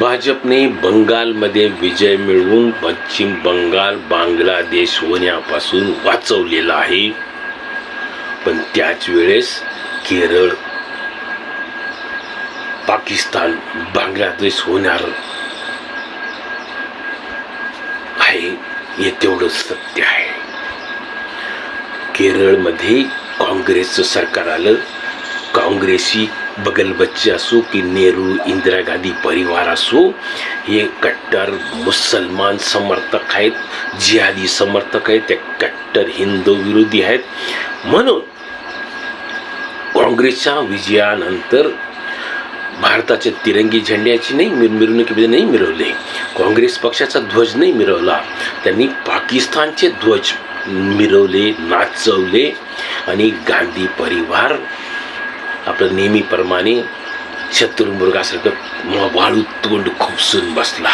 भाजपने बंगालमध्ये विजय मिळवून पश्चिम बंगाल बांगलादेश होण्यापासून वाचवलेला आहे, पण त्याच वेळेस केरळ पाकिस्तान बांगलादेश होणार आहे हे तेवढं सत्य आहे. केरळमध्ये काँग्रेसचं सरकार आलं. काँग्रेसी बगलबच्चे असो की नेहरू इंदिरा गांधी परिवार असो, हे कट्टर मुसलमान समर्थक आहेत, जिहादी समर्थक आहेत, ते कट्टर हिंदू विरोधी आहेत. म्हणून काँग्रेसच्या विजयानंतर भारताच्या तिरंगी झेंड्याची नाही मिरवणुकीमध्ये नाही मिरवले, काँग्रेस पक्षाचा ध्वज नाही मिरवला, त्यांनी पाकिस्तानचे ध्वज मिरवले, नाचवले. आणि गांधी परिवार आपलं नेहमीप्रमाणे शत्रुमृगासारखं वाळू तोंड खुपसून बसला.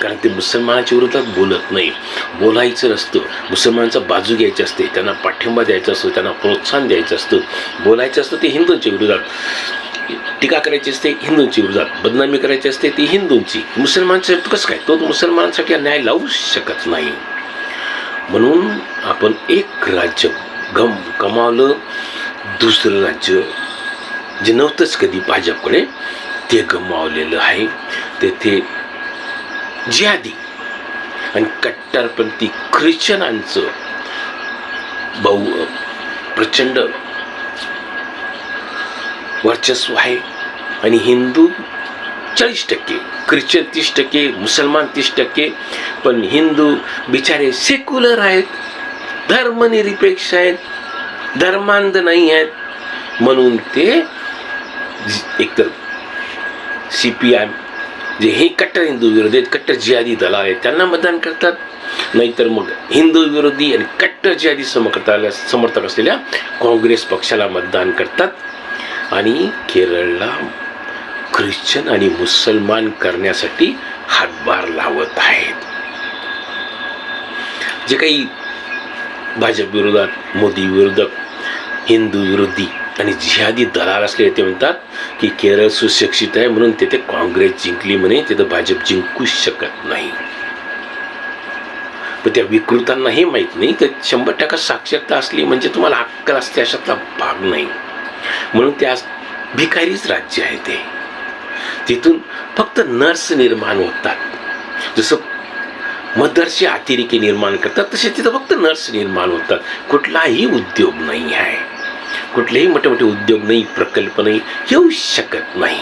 कारण ते मुसलमानाच्या विरोधात बोलत नाही, बोलायचं नसतं, मुसलमानांचा बाजू घ्यायची असते, त्यांना पाठिंबा द्यायचा असतो, त्यांना प्रोत्साहन द्यायचं असतं. बोलायचं असतं ते हिंदूंच्या विरोधात, टीका करायची असते हिंदूंच्या विरोधात, बदनामी करायची असते ती हिंदूंची. मुसलमानाचं कसं काय, तो मुसलमानांसाठी न्याय लावू शकत नाही. म्हणून आपण एक राज्य गमावलं, दुसरं राज्य जे नव्हतंच कधी भाजपकडे ते गमावलेलं आहे. तेथे जिहादी आणि कट्टरपंथी ख्रिश्चनांचं प्रचंड वर्चस्व आहे. आणि हिंदू 40%, ख्रिश्चन 30%, मुसलमान 30%. पण हिंदू बिचारे सेक्युलर आहेत, धर्मनिरपेक्ष आहेत, धर्मांध नाही आहेत. म्हणून ते एकतर CPM जे हे कट्टर हिंदू विरोधी आहेत, कट्टर जिहादी दल आहेत, त्यांना मतदान करतात. नाहीतर मग हिंदू विरोधी आणि कट्टर जिहादी समर्थक असलेल्या काँग्रेस पक्षाला मतदान करतात. आणि केरळला ख्रिश्चन आणि मुसलमान करण्यासाठी हातभार लावत आहेत. जे काही भाजप विरोधात, मोदी विरोधक, हिंदू विरोधी आणि जिहादी दलाल असले ते म्हणतात की केरळ सुशिक्षित आहे म्हणून तिथे काँग्रेस जिंकली म्हणे, तिथे भाजप जिंकूच शकत नाही. पण त्या विकृतांना हे माहीत नाही तर 100% साक्षरता असली म्हणजे तुम्हाला अक्कल असते अशातला भाग नाही. म्हणून त्या भिकारीच राज्य आहे ते. तिथून फक्त नर्स निर्माण होतात, जसं मदरसे अतिरेकी निर्माण करतात तसे तिथं फक्त नर्स निर्माण होतात. कुठलाही उद्योग नाही आहे, कुठलेही मोठे मोठे उद्योग नाही, प्रकल्प नाही, येऊ शकत नाही.